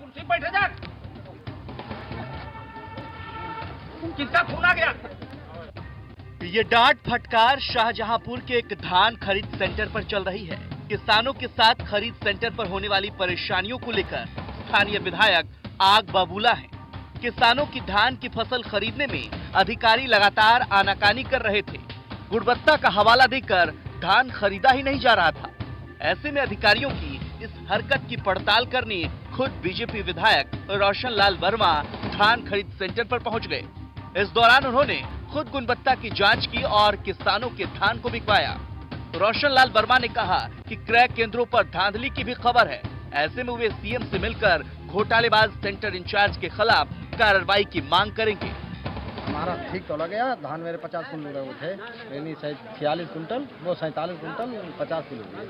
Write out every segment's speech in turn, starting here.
कुर्सी बैठे जा। किसका खून आ गया? ये डांट फटकार शाहजहांपुर के एक धान खरीद सेंटर पर चल रही है। किसानों के साथ खरीद सेंटर पर होने वाली परेशानियों को लेकर स्थानीय विधायक आग बबूला हैं। किसानों की धान की फसल खरीदने में अधिकारी लगातार आनाकानी कर रहे थे। गुणवत्ता का हवाला देकर धान खरीदा ही नहीं जा रहा था। ऐसे में अधिकारियों की इस हरकत की पड़ताल करने खुद बीजेपी विधायक रोशन लाल वर्मा धान खरीद सेंटर पर पहुंच गए। इस दौरान उन्होंने खुद गुणवत्ता की जांच की और किसानों के धान को बिकवाया। रोशन लाल वर्मा ने कहा कि क्रय केंद्रों पर धांधली की भी खबर है। ऐसे में वे सीएम से मिलकर घोटालेबाज सेंटर इंचार्ज के खिलाफ कार्रवाई की मांग करेंगे। हमारा ठीक तोला गया। धान मेरे 50 कुंटल वो थे, यानी 46 कुंटल, वो 47 कुंटल 50 किलो दिए,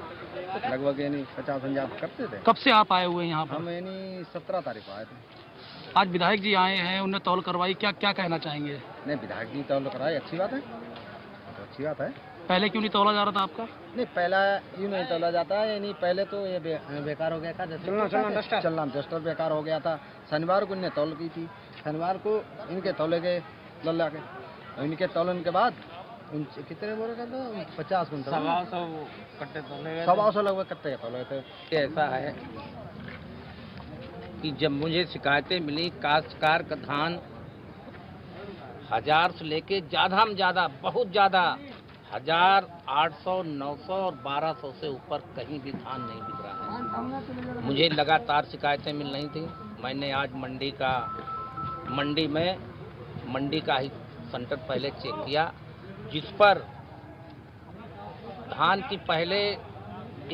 लगभग यानी 50-50 करते थे। कब से आप आए हुए हैं यहाँ पर? हम यानी 17 तारीख को आए थे। आज विधायक जी आए हैं, उन्हें तौल करवाई, क्या क्या कहना चाहेंगे? नहीं, विधायक जी तौल कराए, अच्छी बात है, तो अच्छी बात है। पहले क्यों नहीं तौला जा रहा था आपका? नहीं, पहला यूँ नहीं तोला जाता है, यानी पहले तो ये बेकार हो गया था, चलना डस्टर बेकार हो गया था। शनिवार को इन्हें तौल की थी, शनिवार को इनके तौले गए लल्ला के, और इनके तौलन के बाद कितने बोले था? 50 कुंटल, 125 कट्टे तोले गए, 125 लगभग कट्टे तौले थे। ऐसा है कि जब मुझे शिकायतें मिली काश्तकार का धान 1000 से लेके ज़्यादा में ज़्यादा, बहुत ज़्यादा 1000, 800, 900 और 1200 से ऊपर कहीं भी धान नहीं बिक रहा है। मुझे लगातार शिकायतें मिल रही थी। मैंने आज मंडी का ही सेंटर पहले चेक किया, जिस पर धान की पहले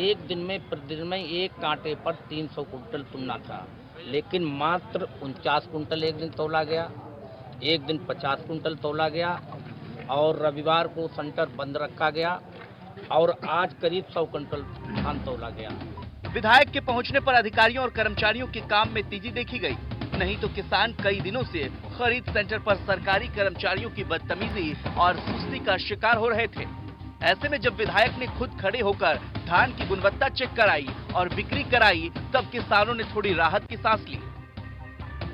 एक दिन में प्रतिदिन में एक कांटे पर 300 कुंटल तुलना था, लेकिन मात्र 49 कुंटल एक दिन तौला गया, एक दिन 50 कुंटल तौला गया, और रविवार को सेंटर बंद रखा गया, और आज करीब 100 कुंटल धान तौला गया। विधायक के पहुंचने पर अधिकारियों और कर्मचारियों के काम में तेजी देखी गई। नहीं तो किसान कई दिनों से खरीद सेंटर पर सरकारी कर्मचारियों की बदतमीजी और सुस्ती का शिकार हो रहे थे। ऐसे में जब विधायक ने खुद खड़े होकर धान की गुणवत्ता चेक कराई और बिक्री कराई, तब किसानों ने थोड़ी राहत की सांस ली।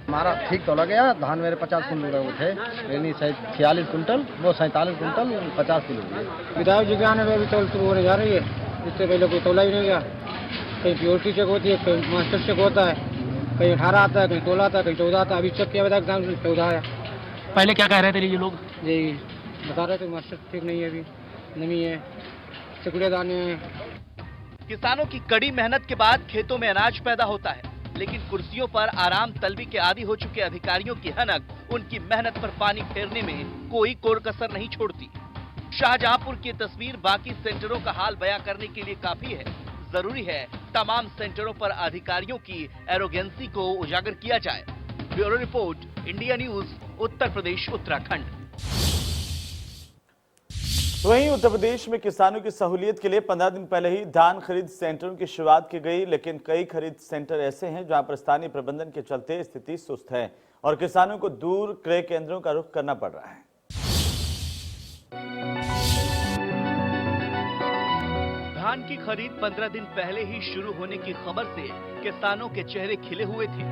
हमारा ठीक तोला गया। धान मेरे 50 कुंटल वो थे, यानी 46 कुंटल, वो 47 कुंटल 50 किलो दिए। विधायक जी के आने में अभी तौल शुरू होने जा रही है। इससे पहले कोई तौला ही नहीं गया। कहीं प्योरिटी चेक होती है, कहीं मास्टर चेक होता है, कहीं 18 आता है, कहीं 16 आता है, कहीं 14 आता है। अभी चेक किया विधायक 14 आया। पहले क्या कह रहे थे ये लोग? जी बता रहे थे मास्टर ठीक नहीं है, अभी नमी है, सिकुड़े दाने हैं। किसानों की कड़ी मेहनत के बाद खेतों में अनाज पैदा होता है, लेकिन कुर्सियों पर आराम तलबी के आदी हो चुके अधिकारियों की हनक उनकी मेहनत पर पानी फेरने में कोई कोर कसर नहीं छोड़ती। शाहजहांपुर की तस्वीर बाकी सेंटरों का हाल बयां करने के लिए काफी है। जरूरी है तमाम सेंटरों पर अधिकारियों की एरोगेंसी को उजागर किया जाए। Bureau report, India news, Uttar Pradesh, Uttarakhand. वहीं उत्तर प्रदेश में किसानों की सहूलियत के लिए 15 दिन पहले ही धान खरीद सेंटरों की शुरुआत की गई, लेकिन कई खरीद सेंटर ऐसे हैं जहां पर स्थानीय प्रबंधन के चलते स्थिति सुस्त है और किसानों को दूर क्रय केंद्रों का रुख करना पड़ रहा है। धान की खरीद 15 दिन पहले ही शुरू होने की खबर से किसानों के चेहरे खिले हुए थे,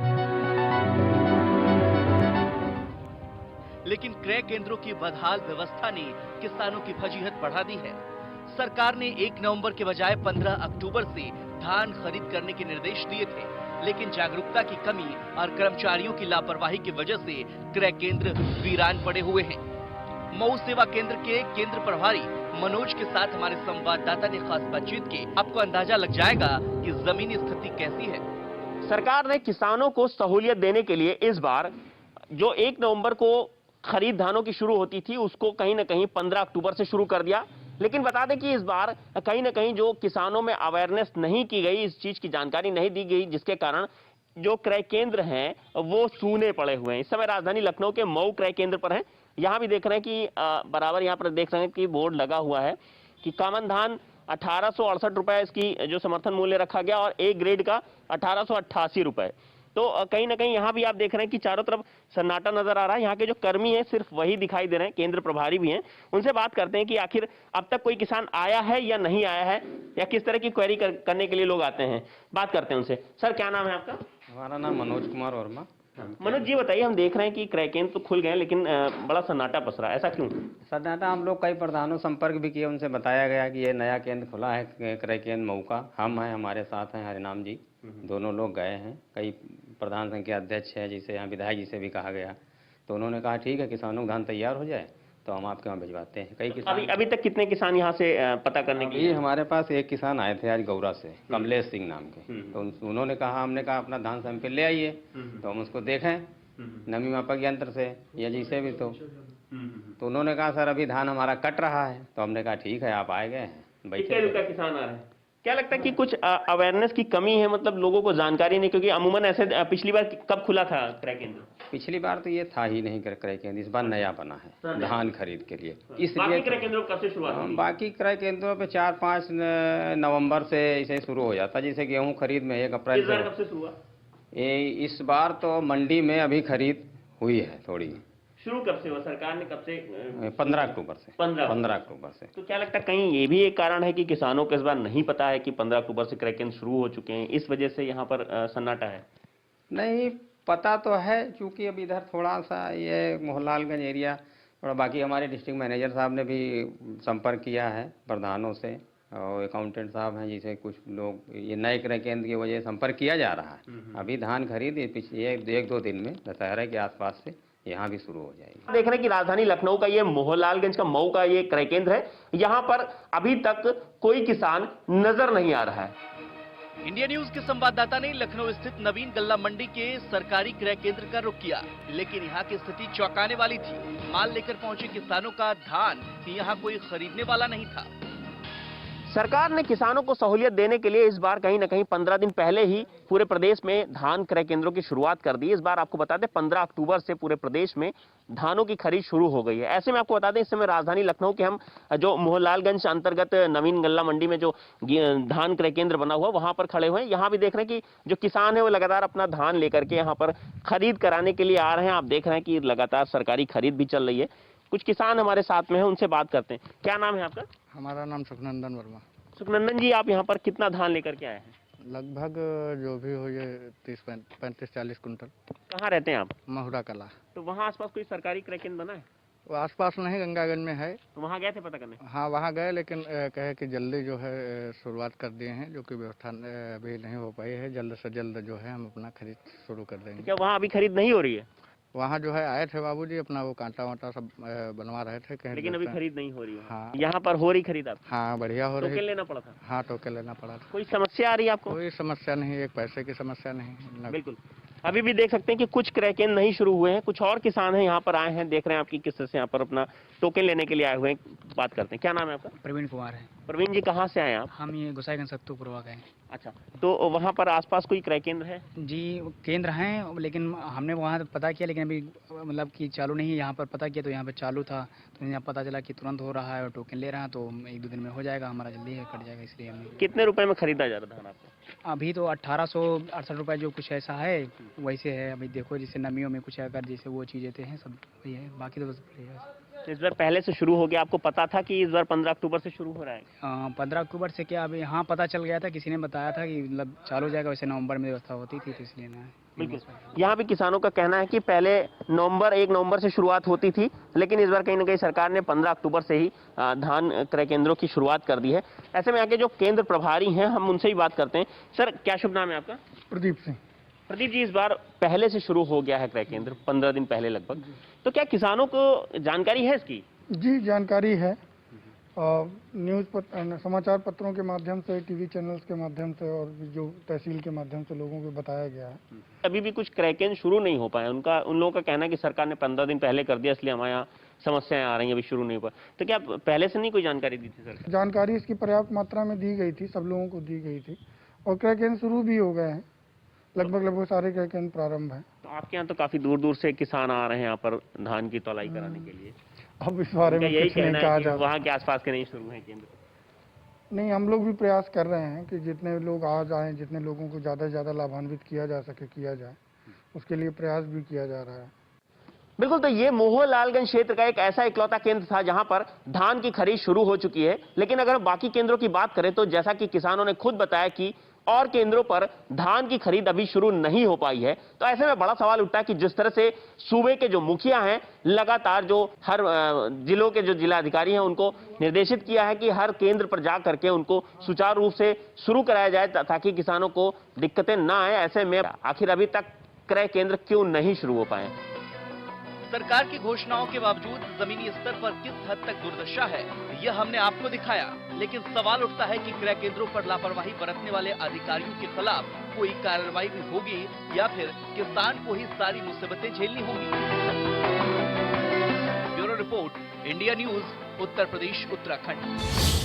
लेकिन क्रय केंद्रों की बदहाल व्यवस्था ने किसानों की फजीहत बढ़ा दी है। सरकार ने 1 नवंबर के बजाय 15 अक्टूबर से धान खरीद करने के निर्देश दिए थे, लेकिन जागरूकता की कमी और कर्मचारियों की लापरवाही की वजह से क्रय केंद्र वीरान पड़े हुए हैं। मऊ सेवा केंद्र के केंद्र प्रभारी मनोज के साथ हमारे संवाददाता ने खास बातचीत की। आपको अंदाजा लग जाएगा कि जमीनी स्थिति कैसी है। सरकार ने किसानों को सहूलियत देने के लिए इस बार जो 1 नवंबर को खरीद धानों की शुरू होती थी, उसको कहीं ना कहीं 15 अक्टूबर से शुरू कर दिया। लेकिन बता दें कि इस बार कहीं ना कहीं जो किसानों में अवेयरनेस नहीं की गई, इस चीज की जानकारी नहीं दी गई, जिसके कारण जो क्रय केंद्र हैं वो सूने पड़े हुए हैं। इस समय राजधानी लखनऊ के मऊ क्रय केंद्र पर हैं। यहाँ भी देख रहे हैं कि बराबर यहाँ पर देख रहे हैं कि बोर्ड लगा हुआ है कि कामन धान 1868 रुपए इसकी जो समर्थन मूल्य रखा गया और ए ग्रेड का 1888 रुपए। तो कहीं ना कहीं यहाँ भी आप देख रहे हैं कि चारों तरफ सन्नाटा नजर आ रहा है। यहाँ के जो कर्मी हैं सिर्फ वही दिखाई दे रहे हैं, केंद्र प्रभारी भी हैं। उनसे बात करते हैं कि आखिर अब तक कोई किसान आया है या नहीं आया है, या किस तरह की क्वेरी करने के लिए लोग आते हैं। बात करते हैं उनसे। सर, क्या नाम है आपका? हमारा नाम मनोज कुमार वर्मा। मनोज जी, बताइए, हम देख रहे हैं कि क्रय केंद्र तो खुल गए लेकिन बड़ा सन्नाटा पसरा, ऐसा क्यों? सन्नाटा, हम लोग कई प्रधानों संपर्क भी किए, उनसे बताया गया कि ये नया केंद्र खुला है क्रय केंद्र मऊ का। हम हैं, हमारे साथ हैं हरिनाम जी, दोनों लोग गए हैं। कई प्रधान संघ के अध्यक्ष है, जिसे यहाँ विधायक जी से भी कहा गया, तो उन्होंने कहा ठीक है, किसानों का धान तैयार हो जाए तो हम आपके वहाँ भिजवाते हैं। कई किसान अभी तक कितने किसान यहाँ से पता करने के लिए? हमारे पास एक किसान आए थे आज गौरा से, कमलेश सिंह नाम के, तो उन्होंने कहा, हमने कहा अपना धान सैंपल ले आइए, तो हम उसको देखें नमी मापक यंत्र से या जिसे भी। तो उन्होंने कहा सर अभी धान हमारा कट रहा है, तो हमने कहा ठीक है, आप आए गए हैं, कितने रुपए किसान आ रहे हैं? क्या लगता है कि कुछ अवेयरनेस की कमी है, मतलब लोगों को जानकारी नहीं, क्योंकि अमूमन ऐसे पिछली बार कब खुला था क्रय केंद्र? पिछली बार तो ये था ही नहीं क्रय केंद्र, इस बार नया बना है धान खरीद के लिए। बाकी क्रय केंद्रों कब से शुरुआत हुई? बाकी क्रय केंद्रों पे 4-5 नवंबर से इसे शुरू हो जाता है। जैसे गेहूं खरीद में 1 अप्रैल से। कब से शुरू हुआ? इस बार तो मंडी में अभी खरीद हुई है थोड़ी। शुरू कब से हुआ? सरकार ने कब से? 15 अक्टूबर से। 15 अक्टूबर से। तो क्या लगता है कहीं ये भी एक कारण है कि किसानों को इस बार नहीं पता है कि 15 अक्टूबर से क्रय केंद्र शुरू हो चुके हैं, इस वजह से यहाँ पर सन्नाटा है? नहीं, पता तो है, चूंकि अब इधर थोड़ा सा ये मोहनलालगंज एरिया, और बाकी हमारे डिस्ट्रिक्ट मैनेजर साहब ने भी संपर्क किया है प्रधानों से, और अकाउंटेंट साहब हैं, जिसे कुछ लोग ये नए क्रय केंद्र की वजह से संपर्क किया जा रहा है। अभी धान खरीद पिछले 1-2 दिन में दशहरा के आसपास से यहाँ भी शुरू हो जाएगी। देख रहे हैं कि राजधानी लखनऊ का ये मोहनलालगंज का मऊ का ये क्रय केंद्र है। यहाँ पर अभी तक कोई किसान नजर नहीं आ रहा है। इंडिया न्यूज के संवाददाता ने लखनऊ स्थित नवीन गल्ला मंडी के सरकारी क्रय केंद्र का रुख किया, लेकिन यहाँ की स्थिति चौंकाने वाली थी। माल लेकर पहुंचे किसानों का धान यहाँ कोई खरीदने वाला नहीं था। सरकार ने किसानों को सहूलियत देने के लिए इस बार कहीं न कहीं 15 दिन पहले ही पूरे प्रदेश में धान क्रय केंद्रों की शुरुआत कर दी। इस बार आपको बता दें 15 अक्टूबर से पूरे प्रदेश में धानों की खरीद शुरू हो गई है। ऐसे में आपको बता दें इस समय राजधानी लखनऊ के हम जो मोहनलालगंज अंतर्गत नवीन गल्ला मंडी में जो धान क्रय केंद्र बना हुआ वहां पर खड़े हुए हैं। यहाँ भी देख रहे हैं कि जो किसान है वो लगातार अपना धान लेकर के यहाँ पर खरीद कराने के लिए आ रहे हैं। आप देख रहे हैं कि लगातार सरकारी खरीद भी चल रही है। कुछ किसान हमारे साथ में है, उनसे बात करते हैं। क्या नाम है आपका? हमारा नाम सुखनंदन वर्मा। सुखनंदन जी, आप यहाँ पर कितना धान लेकर के आए हैं? लगभग जो भी हो ये 35-40 कुंटल। कहाँ रहते हैं आप? महुरा कला। तो वहाँ आसपास कोई सरकारी क्रय केंद्र बना है? वो आसपास नहीं, गंगागंज में है। तो वहाँ गए थे पता करने? हाँ, वहाँ गए, लेकिन कहे कि जल्दी जो है शुरुआत कर दिए हैं, जो कि व्यवस्था अभी नहीं हो पाई है। जल्द से जल्द जो है हम अपना खरीद शुरू कर देंगे। क्या वहाँ अभी खरीद नहीं हो रही है? वहाँ जो है आए थे बाबूजी, अपना वो कांटा वाटा सब बनवा रहे थे, कहीं लेकिन अभी खरीद नहीं हो रही है। हाँ, यहाँ पर हो रही खरीद आप? हाँ, बढ़िया हो रही है। टोकन लेना पड़ा था? हाँ, टोकन लेना पड़ा था। कोई समस्या आ रही है आपको? कोई समस्या नहीं, एक पैसे की समस्या नहीं। बिल्कुल। अभी भी देख सकते हैं कि कुछ क्रय केंद्र नहीं शुरू हुए हैं। कुछ और किसान हैं यहाँ पर आए हैं, देख रहे हैं आपकी किस्से से यहाँ पर अपना टोकन लेने के लिए आए हुए हैं। बात करते हैं। क्या नाम है आपका? प्रवीण कुमार है। प्रवीण जी, कहाँ से आए आप? हम ये गोसाईगंज सत्तूपुरवा गए। अच्छा, तो वहाँ पर आसपास कोई क्रय केंद्र है? जी, केंद्र हैं, लेकिन हमने वहाँ पता किया, लेकिन अभी मतलब कि चालू नहीं है। यहाँ पर पता किया तो यहाँ पर चालू था, तो यहाँ पता चला कि तुरंत हो रहा है और टोकन ले रहा है, तो 1-2 दिन में हो जाएगा, हमारा जल्दी है कट जाएगा, इसलिए हमने। कितने रुपए में खरीदा जा रहा था आपको? अभी तो 1868 रुपये जो कुछ ऐसा है वैसे है। अभी देखो जैसे नमियों में कुछ अगर जैसे वो चीज़ें हैं सब वही है, बाकी तो बस इस बार पहले से शुरू हो गया। आपको पता था कि इस बार 15 अक्टूबर से शुरू हो रहा है? 15 अक्टूबर से क्या, अभी हाँ पता चल गया था, किसी ने बताया था कि मतलब चालू हो जाएगा। वैसे नवंबर में व्यवस्था होती थी, तो इसलिए ना। बिल्कुल। यहाँ भी किसानों का कहना है कि पहले 1 नवंबर से शुरुआत होती थी, लेकिन इस बार कहीं ना कहीं सरकार ने 15 अक्टूबर से ही धान क्रय केंद्रों की शुरुआत कर दी है। ऐसे में यहाँ के जो केंद्र प्रभारी हैं हम उनसे ही बात करते हैं। सर, क्या शुभ नाम है आपका? प्रदीप सिंह। प्रदीप जी, इस बार पहले से शुरू हो गया है क्रय केंद्र, 15 दिन पहले लगभग, तो क्या किसानों को जानकारी है इसकी? जी, जानकारी है। समाचार पत्रों के माध्यम से, टीवी चैनल्स के माध्यम से और जो तहसील के माध्यम से लोगों को बताया गया है। अभी भी कुछ क्रय केंद्र शुरू नहीं हो पाए। उन लोगों का कहना है कि सरकार ने 15 दिन पहले कर दिया, इसलिए हमारे यहाँ समस्याएं आ रही हैं, अभी शुरू नहीं हुआ। तो क्या पहले से नहीं कोई जानकारी दी थी सरकार? जानकारी इसकी पर्याप्त मात्रा में दी गई थी, सब लोगों को दी गई थी, और क्रय केंद्र शुरू भी हो गए हैं। लगभग सारे क्रय केंद्र प्रारंभ है। तो आपके यहाँ तो काफी दूर दूर से किसान आ रहे हैं यहाँ पर धान की तौलाई कराने के लिए। अब इस बारे में यही कुछ नहीं कहना कहा है कि जा, वहाँ के आसपास के नहीं शुरू है केंद्र? नहीं, हम लोग भी प्रयास कर रहे हैं कि जितने लोग आ जाएं, जितने लोगों को ज़्यादा से ज़्यादा लाभान्वित किया जा सके किया जाए, उसके लिए प्रयास भी किया जा रहा है। बिल्कुल, तो ये मोहनलालगंज क्षेत्र का एक ऐसा इकलौता केंद्र था जहां पर धान की खरीद शुरू हो चुकी है। लेकिन अगर बाकी केंद्रों की बात करें तो जैसा कि किसानों ने खुद बताया कि और केंद्रों पर धान की खरीद अभी शुरू नहीं हो पाई है। तो ऐसे में बड़ा सवाल उठता है कि जिस तरह से सूबे के जो मुखिया हैं लगातार जो हर जिलों के जो जिलाधिकारी हैं उनको निर्देशित किया है कि हर केंद्र पर जा करके उनको सुचारू रूप से शुरू कराया जाए ताकि किसानों को दिक्कतें ना आए। ऐसे में आखिर अभी तक क्रय केंद्र क्यों नहीं शुरू हो पाए? सरकार की घोषणाओं के बावजूद जमीनी स्तर पर किस हद तक दुर्दशा है यह हमने आपको दिखाया, लेकिन सवाल उठता है कि क्रय केंद्रों पर लापरवाही बरतने वाले अधिकारियों के खिलाफ कोई कार्रवाई भी होगी या फिर किसान को ही सारी मुसीबतें झेलनी होंगी। Bureau report, India news, Uttar Pradesh, Uttarakhand.